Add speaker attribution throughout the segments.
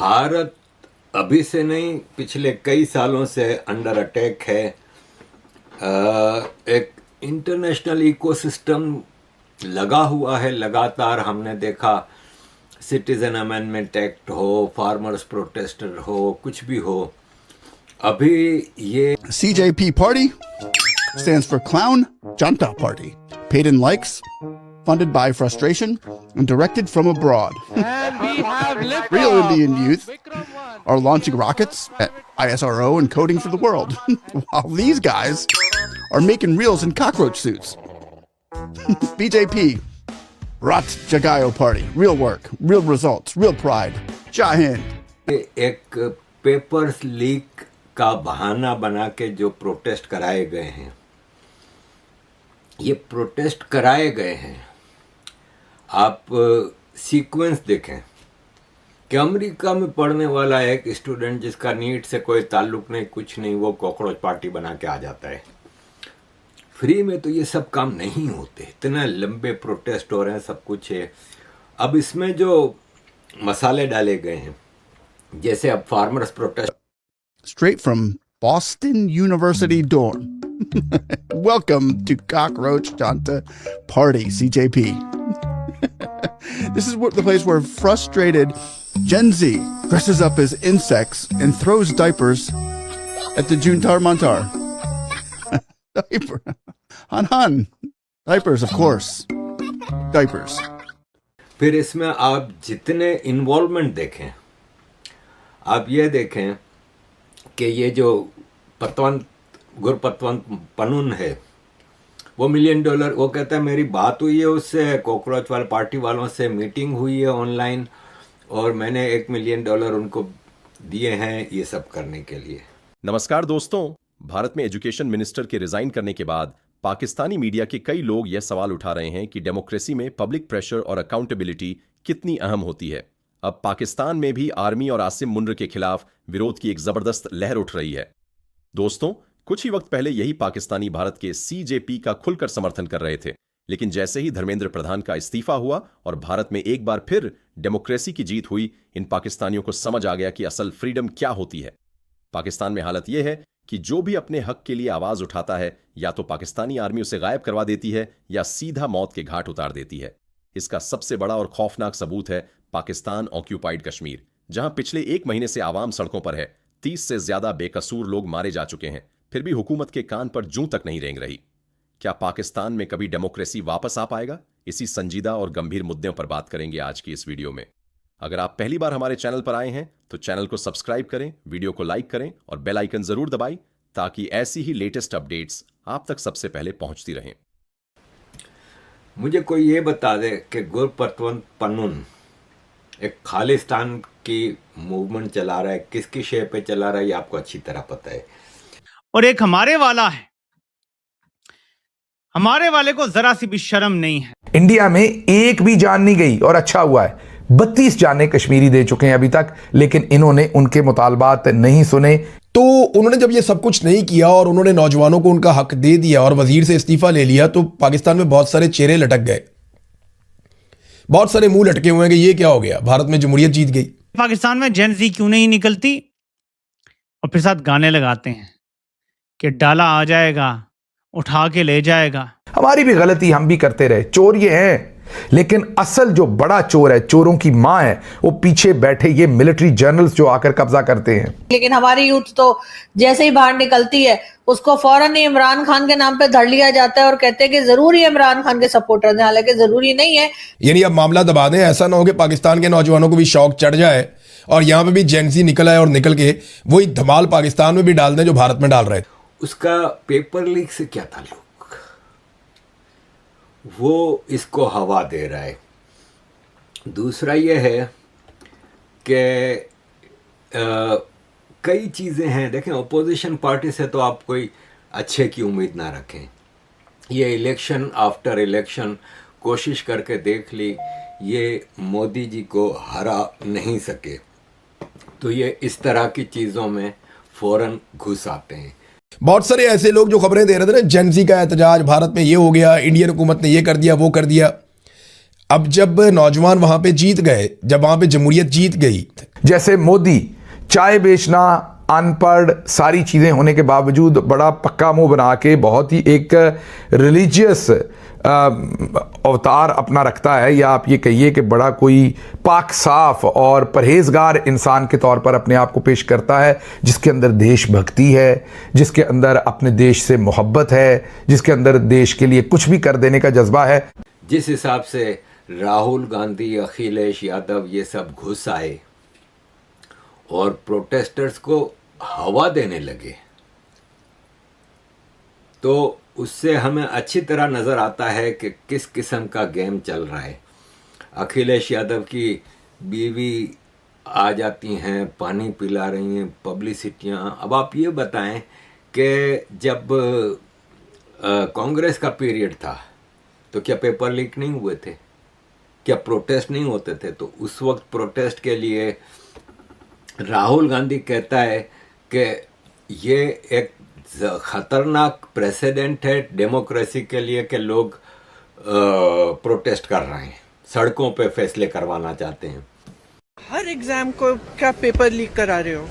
Speaker 1: भारत अभी से नहीं, पिछले कई सालों से अंडर अटैक है। एक इंटरनेशनल इकोसिस्टम लगा हुआ है लगातार। हमने देखा सिटीजन अमेंडमेंट एक्ट हो, फार्मर्स प्रोटेस्टर हो, कुछ भी हो, अभी ये
Speaker 2: CJP Party stands for Clown Janta Party. Paid in likes, funded by frustration, and directed from abroad.
Speaker 3: And we have liftoff.
Speaker 2: Real Indian youth
Speaker 3: Vikram 1.
Speaker 2: are launching rockets at ISRO and coding for the world, while these guys are making reels in cockroach suits. BJP, Rat Jagayo Party. Real work, real results, real pride. Jai Hind.
Speaker 1: एक papers leak का बहाना बना के जो protest कराए गए हैं, ये प्रोटेस्ट कराए गए हैं। आप सीक्वेंस देखें कि अमेरिका में पढ़ने वाला एक स्टूडेंट जिसका नीट से कोई ताल्लुक नहीं, कुछ नहीं, वो कॉकरोच पार्टी बना के आ जाता है। फ्री में तो ये सब काम नहीं होते, इतने लंबे प्रोटेस्ट हो रहे हैं, सब कुछ है। अब इसमें जो मसाले डाले गए हैं, जैसे अब farmers protest
Speaker 2: Straight from Boston University dorm. Welcome to Cockroach Janta Party, CJP. This is the place where frustrated Gen Z dresses up as insects and throws diapers at the Juntar Mantar. Diaper. Han. Diapers, of course. Diapers.
Speaker 1: फिर इसमें आप जितने involvement देखें, आप ये देखें कि ये जो गुरपतवंत पनुन है, वो $1 मिलियन, वो कहता है मेरी बात हुई है उससे, कॉकरोच वाले पार्टी वालों से मीटिंग हुई है ऑनलाइन, और मैंने $1 मिलियन उनको दिए हैं ये सब करने के लिए।
Speaker 4: नमस्कार दोस्तों, भारत में एजुकेशन मिनिस्टर के रिजाइन करने के बाद पाकिस्तानी मीडिया के कई लोग यह सवाल उठा रहे हैं कि डेमोक्रेसी में पब्लिक प्रेशर और अकाउंटेबिलिटी कितनी अहम होती है। अब पाकिस्तान में भी आर्मी और आसिम मुनर के खिलाफ विरोध की एक जबरदस्त लहर उठ रही है। दोस्तों, कुछ ही वक्त पहले यही पाकिस्तानी भारत के CJP का खुलकर समर्थन कर रहे थे, लेकिन जैसे ही धर्मेंद्र प्रधान का इस्तीफा हुआ और भारत में एक बार फिर डेमोक्रेसी की जीत हुई, इन पाकिस्तानियों को समझ आ गया कि असल फ्रीडम क्या होती है। पाकिस्तान में हालत यह है कि जो भी अपने हक के लिए आवाज उठाता है, या तो पाकिस्तानी आर्मी उसे गायब करवा देती है या सीधा मौत के घाट उतार देती है। इसका सबसे बड़ा और खौफनाक सबूत है पाकिस्तान ऑक्यूपाइड कश्मीर, जहां पिछले 1 महीने से आवाम सड़कों पर है। 30 से ज्यादा बेकसूर लोग मारे जा चुके हैं, फिर भी हुकूमत के कान पर जूं तक नहीं रेंग रही। क्या पाकिस्तान में कभी डेमोक्रेसी वापस आ पाएगा? इसी संजीदा और गंभीर मुद्दों पर बात करेंगे आज की इस वीडियो में। अगर आप पहली बार हमारे चैनल पर आए हैं तो चैनल को सब्सक्राइब करें, वीडियो को लाइक करें और बेल आइकन जरूर दबाएं, ताकि ऐसी ही लेटेस्ट अपडेट्स आप तक सबसे पहले पहुंचती रहें।
Speaker 1: मुझे कोई ये बता दे कि गुरपतवंत पनुन एक खालिस्तान की मूवमेंट चला रहा है, किसकी शेप पे चला रहा है, ये आपको अच्छी तरह पता है।
Speaker 5: और एक हमारे वाला है, हमारे वाले को जरा सी भी शर्म नहीं है।
Speaker 6: इंडिया में एक भी जान नहीं गई और अच्छा हुआ है। 32 जानें कश्मीरी दे चुके हैं अभी तक, लेकिन इन्होंने उनके मुतालबात नहीं सुने।
Speaker 7: तो उन्होंने जब ये सब कुछ नहीं किया और उन्होंने नौजवानों को उनका हक दे दिया और वजीर से इस्तीफा ले लिया, तो पाकिस्तान में बहुत सारे चेहरे लटक गए, बहुत सारे मुंह लटके हुए हैं कि ये क्या हो गया, भारत में जमहूरियत जीत गई।
Speaker 5: पाकिस्तान में जेन ज़ी क्यों नहीं निकलती और फिर साथ गाने लगाते हैं कि डाला आ जाएगा, उठा के ले जाएगा।
Speaker 6: हमारी भी गलती, हम भी करते रहे, चोर ये हैं, लेकिन असल जो बड़ा चोर है, चोरों की मां है, वो पीछे बैठे ये मिलिट्री जनरल्स जो आकर कब्जा करते हैं।
Speaker 8: लेकिन हमारी यूथ तो जैसे ही बाहर निकलती है उसको फौरन ही इमरान खान के नाम पे धर लिया जाता है और कहते हैं कि जरूरी इमरान खान के सपोर्टर हैं, हालांकि जरूरी नहीं है।
Speaker 7: यानी अब मामला दबा दें, ऐसा ना हो कि पाकिस्तान के नौजवानों को भी शौक चढ़ जाए और यहाँ पे भी जेंसी निकल आए और निकल के वही धमाल पाकिस्तान में भी डाल दें जो भारत में डाल रहे थे।
Speaker 1: उसका पेपर लीक से क्या ताल्लुक? वो इसको हवा दे रहा है। दूसरा ये है कि कई चीज़ें हैं। देखें, अपोजिशन पार्टी से तो आप कोई अच्छे की उम्मीद ना रखें। ये इलेक्शन आफ्टर इलेक्शन कोशिश करके देख ली, ये मोदी जी को हरा नहीं सके, तो ये इस तरह की चीज़ों में फ़ौरन घुस आते हैं।
Speaker 7: बहुत सारे ऐसे लोग जो खबरें दे रहे थे ना, जेंसी का एहतजाज, भारत में ये हो गया, इंडियन हुकूमत ने ये कर दिया, वो कर दिया। अब जब नौजवान वहां पे जीत गए, जब वहां पे जमहूरियत जीत गई,
Speaker 6: जैसे मोदी चाय बेचना, अनपढ़, सारी चीजें होने के बावजूद बड़ा पक्का मुंह बना के बहुत ही एक रिलीजियस अवतार अपना रखता है, या आप ये कहिए कि बड़ा कोई पाक साफ और परहेजगार इंसान के तौर पर अपने आप को पेश करता है, जिसके अंदर देशभक्ति है, जिसके अंदर अपने देश से मोहब्बत है, जिसके अंदर देश के लिए कुछ भी कर देने का जज्बा है।
Speaker 1: जिस हिसाब से राहुल गांधी, अखिलेश यादव ये सब घुस आए और प्रोटेस्टर्स को हवा देने लगे, तो उससे हमें अच्छी तरह नज़र आता है कि किस किस्म का गेम चल रहा है। अखिलेश यादव की बीवी आ जाती हैं, पानी पिला रही हैं, पब्लिसिटियाँ। अब आप ये बताएं कि जब कांग्रेस का पीरियड था तो क्या पेपर लीक नहीं हुए थे? क्या प्रोटेस्ट नहीं होते थे? तो उस वक्त प्रोटेस्ट के लिए राहुल गांधी कहता है कि ये एक खतरनाक प्रेसिडेंट है डेमोक्रेसी के लिए कि लोग प्रोटेस्ट कर रहे हैं, सड़कों पे फैसले करवाना चाहते हैं।
Speaker 3: हर एग्जाम को क्या पेपर लीक करा रहे हो?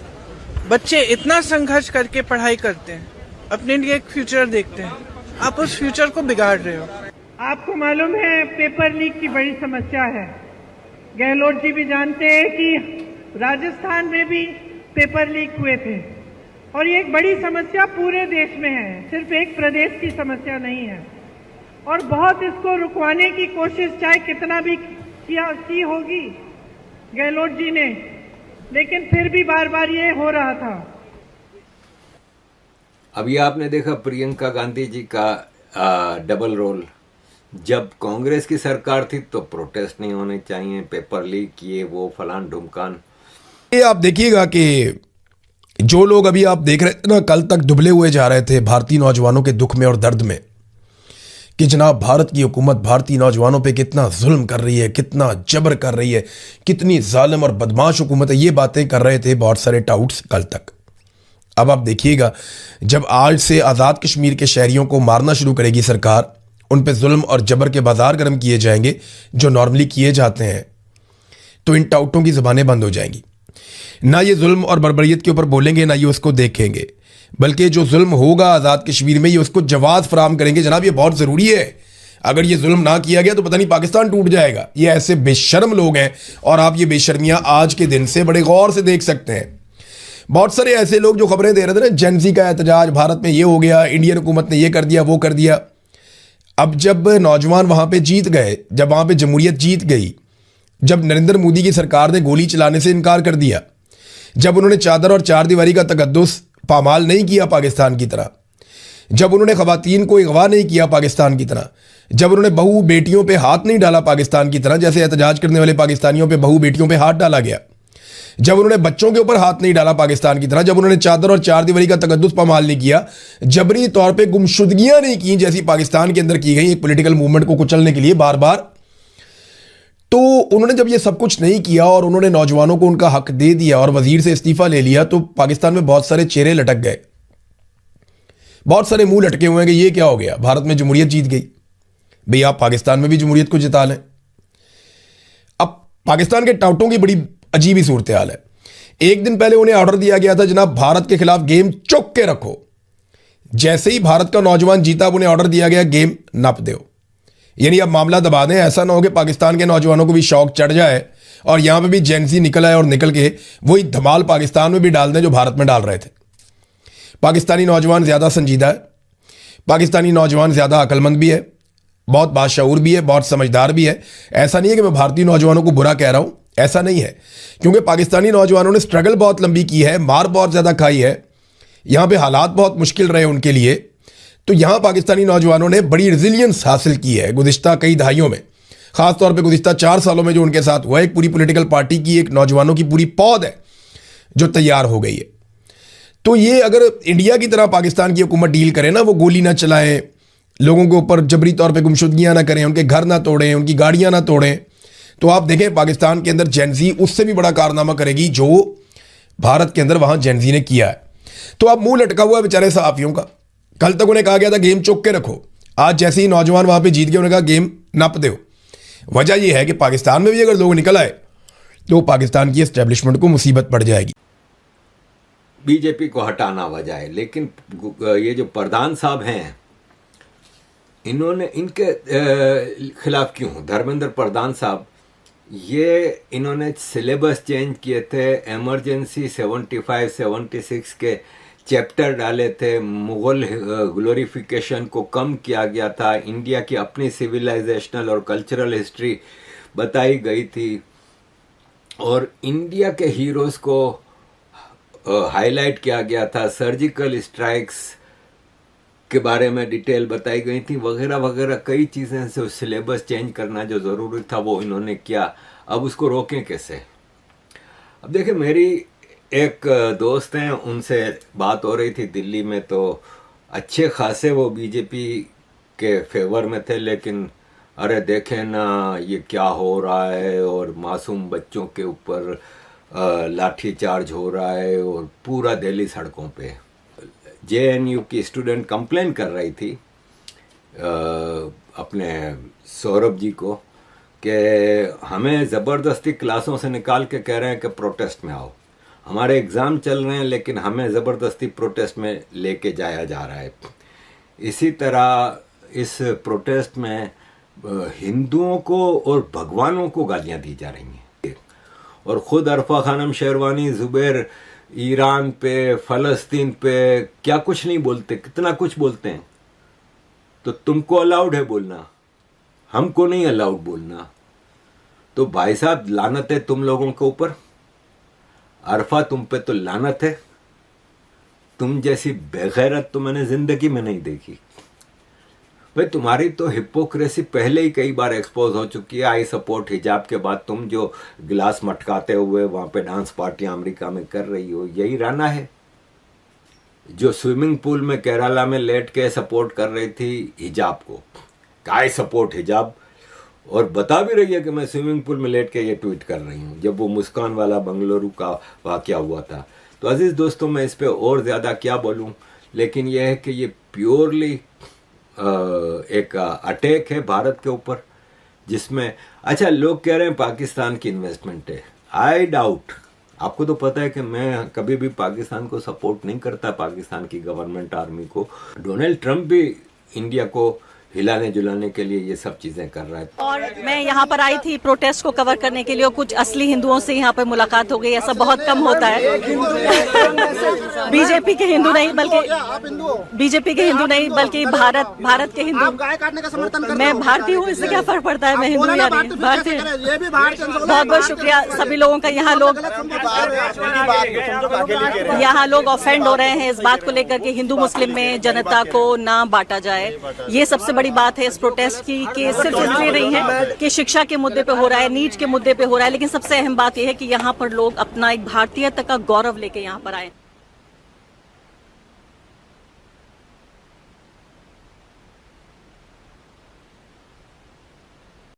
Speaker 3: बच्चे इतना संघर्ष करके पढ़ाई करते हैं, अपने लिए एक फ्यूचर देखते हैं, आप उस फ्यूचर को बिगाड़ रहे हो।
Speaker 9: आपको मालूम है पेपर लीक की बड़ी समस्या है। गहलोत जी भी जानते हैं कि राजस्थान में भी पेपर लीक हुए थे और ये एक बड़ी समस्या पूरे देश में है, सिर्फ एक प्रदेश की समस्या नहीं है। और बहुत इसको रुकवाने की कोशिश चाहे कितना भी की होगी गहलोत जी ने, लेकिन फिर भी बार बार ये हो रहा था।
Speaker 1: अभी आपने देखा प्रियंका गांधी जी का डबल रोल। जब कांग्रेस की सरकार थी तो प्रोटेस्ट नहीं होने चाहिए, पेपर लीक किए, वो फलान ढुमकान।
Speaker 7: ये आप देखिएगा कि जो लोग अभी आप देख रहे थे ना, कल तक दुबले हुए जा रहे थे भारतीय नौजवानों के दुख में और दर्द में, कि जनाब भारत की हुकूमत भारतीय नौजवानों पे कितना जुल्म कर रही है, कितना जबर कर रही है, कितनी जालिम और बदमाश हुकूमत है, ये बातें कर रहे थे बहुत सारे टाउट्स कल तक। अब आप देखिएगा, जब आज से आज़ाद कश्मीर के शहरियों को मारना शुरू करेगी सरकार, उन पे जुल्म और जबर के बाजार गर्म किए जाएंगे जो नॉर्मली किए जाते हैं, तो इन टाउटों की ज़बानें बंद हो जाएंगी। ना ये जुल्म और बर्बरियत के ऊपर बोलेंगे, ना ये उसको देखेंगे, बल्कि जो जुल्म होगा आज़ाद कश्मीर में, ये उसको जवाब फराम करेंगे। जनाब ये बहुत ज़रूरी है, अगर ये जुल्म ना किया गया तो पता नहीं पाकिस्तान टूट जाएगा। ये ऐसे बेशर्म लोग हैं और आप ये बेशर्मियाँ आज के दिन से बड़े गौर से देख सकते हैं। बहुत सारे ऐसे लोग जो खबरें दे रहे थे ना, जेनजी का एहतजाज, भारत में ये हो गया, इंडियन हुकूमत ने ये कर दिया, वो कर दिया। अब जब नौजवान वहाँ पर जीत गए, जब वहाँ पर जमहूरियत जीत गई, जब नरेंद्र मोदी की सरकार ने गोली चलाने से इनकार कर दिया, जब उन्होंने चादर और चार दीवारी का तकद्दुस पामाल नहीं किया पाकिस्तान की तरह, जब उन्होंने खवातीन को अगवा नहीं किया पाकिस्तान की तरह, जब उन्होंने बहू बेटियों पे हाथ नहीं डाला पाकिस्तान की तरह, जैसे एहतजाज करने वाले पाकिस्तानियों पे बहू बेटियों पे हाथ डाला गया, जब उन्होंने बच्चों के ऊपर हाथ नहीं डाला पाकिस्तान की तरह, जब उन्होंने चादर और चार दीवारी का तकद्दुस पामाल नहीं किया, जबरी तौर पर गुमशुदगियां नहीं की जैसी पाकिस्तान के अंदर की गई एक पॉलिटिकल मूवमेंट को कुचलने के लिए बार बार, तो उन्होंने जब ये सब कुछ नहीं किया और उन्होंने नौजवानों को उनका हक दे दिया और वजीर से इस्तीफा ले लिया, तो पाकिस्तान में बहुत सारे चेहरे लटक गए, बहुत सारे मुंह लटके हुए हैं कि ये क्या हो गया, भारत में जमहूरियत जीत गई। भाई आप पाकिस्तान में भी जमहूरियत को जिता लें। अब पाकिस्तान के टाउटों की बड़ी अजीब ही सूरत हाल है। एक दिन पहले उन्हें ऑर्डर दिया गया था, जनाब भारत के खिलाफ गेम चुक के रखो। जैसे ही भारत का नौजवान जीता, अब उन्हें ऑर्डर दिया गया गेम नप दो, यानी अब मामला दबा दें। ऐसा ना हो कि पाकिस्तान के नौजवानों को भी शौक चढ़ जाए और यहां पे भी जेनजी निकल आए और निकल के वही धमाल पाकिस्तान में भी डाल दें जो भारत में डाल रहे थे। पाकिस्तानी नौजवान ज़्यादा संजीदा है, पाकिस्तानी नौजवान ज़्यादा अक्लमंद भी है, बहुत बाशऊर भी है, बहुत समझदार भी है। ऐसा नहीं है कि मैं भारतीय नौजवानों को बुरा कह रहा हूं, ऐसा नहीं है, क्योंकि पाकिस्तानी नौजवानों ने स्ट्रगल बहुत लंबी की है, मार बहुत ज़्यादा खाई है, यहाँ पे हालात बहुत मुश्किल रहे उनके लिए। तो यहाँ पाकिस्तानी नौजवानों ने बड़ी रेजिलियंस हासिल की है गुज़िश्ता कई दहाइयों में, ख़ासतौर पे गुज़िश्ता 4 सालों में जो उनके साथ हुआ। एक पूरी पॉलिटिकल पार्टी की, एक नौजवानों की पूरी पौध है जो तैयार हो गई है। तो ये अगर इंडिया की तरह पाकिस्तान की हुकूमत डील करे ना, वो गोली ना चलाएं, लोगों के ऊपर जबरी तौर पर गुमशुदगियाँ ना करें, उनके घर ना तोड़ें, उनकी गाड़ियाँ ना तोड़ें, तो आप देखें पाकिस्तान के अंदर जेनजी उससे भी बड़ा कारनामा करेगी जो भारत के अंदर वहाँ जेनजी ने किया है। तो अब मुँह लटका हुआ है बेचारे सहाफ़ियों का। कल तक उन्हें कहा गया था गेम चुक के रखो, आज जैसे ही नौजवान वहां पे जीत गए उन्हें कहा गेम नप दो। वजह यह है कि पाकिस्तान में भी अगर लोग निकल आए तो पाकिस्तान की एस्टेब्लिशमेंट को मुसीबत पड़ जाएगी।
Speaker 1: बीजेपी को हटाना वजह है, लेकिन ये जो प्रधान साहब हैं इन्होंने इनके खिलाफ क्यों, धर्मेंद्र प्रधान साहब, ये इन्होंने सिलेबस चेंज किए थे, इमरजेंसी 75-76 के चैप्टर डाले थे, मुगल ग्लोरिफिकेशन को कम किया गया था, इंडिया की अपनी सिविलाइजेशनल और कल्चरल हिस्ट्री बताई गई थी और इंडिया के हीरोज़ को हाईलाइट किया गया था, सर्जिकल स्ट्राइक्स के बारे में डिटेल बताई गई थी, वगैरह वगैरह कई चीज़ें से सिलेबस चेंज करना जो ज़रूरी था वो इन्होंने किया। अब उसको रोकें कैसे? अब देखिए, मेरी एक दोस्त हैं, उनसे बात हो रही थी दिल्ली में, तो अच्छे खासे वो बीजेपी के फेवर में थे, लेकिन अरे देखें ना ये क्या हो रहा है और मासूम बच्चों के ऊपर लाठी चार्ज हो रहा है और पूरा दिल्ली सड़कों पे। JNU की स्टूडेंट कंप्लेन कर रही थी अपने सौरभ जी को कि हमें ज़बरदस्ती क्लासों से निकाल के कह रहे हैं कि प्रोटेस्ट में आओ, हमारे एग्ज़ाम चल रहे हैं लेकिन हमें ज़बरदस्ती प्रोटेस्ट में लेके जाया जा रहा है। इसी तरह इस प्रोटेस्ट में हिंदुओं को और भगवानों को गालियां दी जा रही हैं और ख़ुद अरफा खानम शेरवानी, ज़ुबैर ईरान पे, फ़लस्तीन पे क्या कुछ नहीं बोलते, कितना कुछ बोलते हैं। तो तुमको अलाउड है बोलना, हमको नहीं अलाउड बोलना। तो भाई साहब लानत है तुम लोगों के ऊपर, अरफा तुम पे तो लानत है, तुम जैसी बेगैरत तो मैंने जिंदगी में नहीं देखी। भाई तुम्हारी तो हिपोक्रेसी पहले ही कई बार एक्सपोज हो चुकी है। आई सपोर्ट हिजाब के बाद तुम जो गिलास मटकाते हुए वहां पे डांस पार्टियां अमेरिका में कर रही हो, यही रहना है। जो स्विमिंग पूल में केरला में लेट के सपोर्ट कर रही थी हिजाब को, आई सपोर्ट हिजाब, और बता भी रही है कि मैं स्विमिंग पूल में लेट के ये ट्वीट कर रही हूँ, जब वो मुस्कान वाला बंगलुरु का वाकया हुआ था। तो अजीज दोस्तों, मैं इस पे और ज़्यादा क्या बोलूँ, लेकिन यह है कि ये प्योरली एक अटैक है भारत के ऊपर, जिसमें अच्छा लोग कह रहे हैं पाकिस्तान की इन्वेस्टमेंट है। आई डाउट, आपको तो पता है कि मैं कभी भी पाकिस्तान को सपोर्ट नहीं करता, पाकिस्तान की गवर्नमेंट आर्मी को। डोनाल्ड ट्रंप भी इंडिया को हिलाने जुलाने के लिए ये सब चीजें कर रहा है।
Speaker 10: और मैं यहाँ पर आई थी प्रोटेस्ट को कवर करने के लिए, और कुछ असली हिंदुओं से यहाँ पर मुलाकात हो गई। ऐसा बहुत कम होता है। बीजेपी के हिंदू नहीं बल्कि भारत के हिंदू। मैं भारतीय हूँ, इससे क्या फर्क पड़ता है मैं हिंदू या नहीं भारतीय। बहुत बहुत शुक्रिया सभी लोगों का। यहाँ लोग ऑफेंड हो रहे हैं इस बात को लेकर के हिंदू मुस्लिम में जनता को ना बांटा जाए। ये सबसे बड़ी बात है इस प्रोटेस्ट की, कि सिर्फ इसलिए नहीं है कि शिक्षा के मुद्दे पे हो रहा है, नीट के मुद्दे पे हो रहा है, लेकिन सबसे अहम बात यह है कि यहाँ पर लोग अपना एक भारतीयता का गौरव लेके यहाँ पर आए।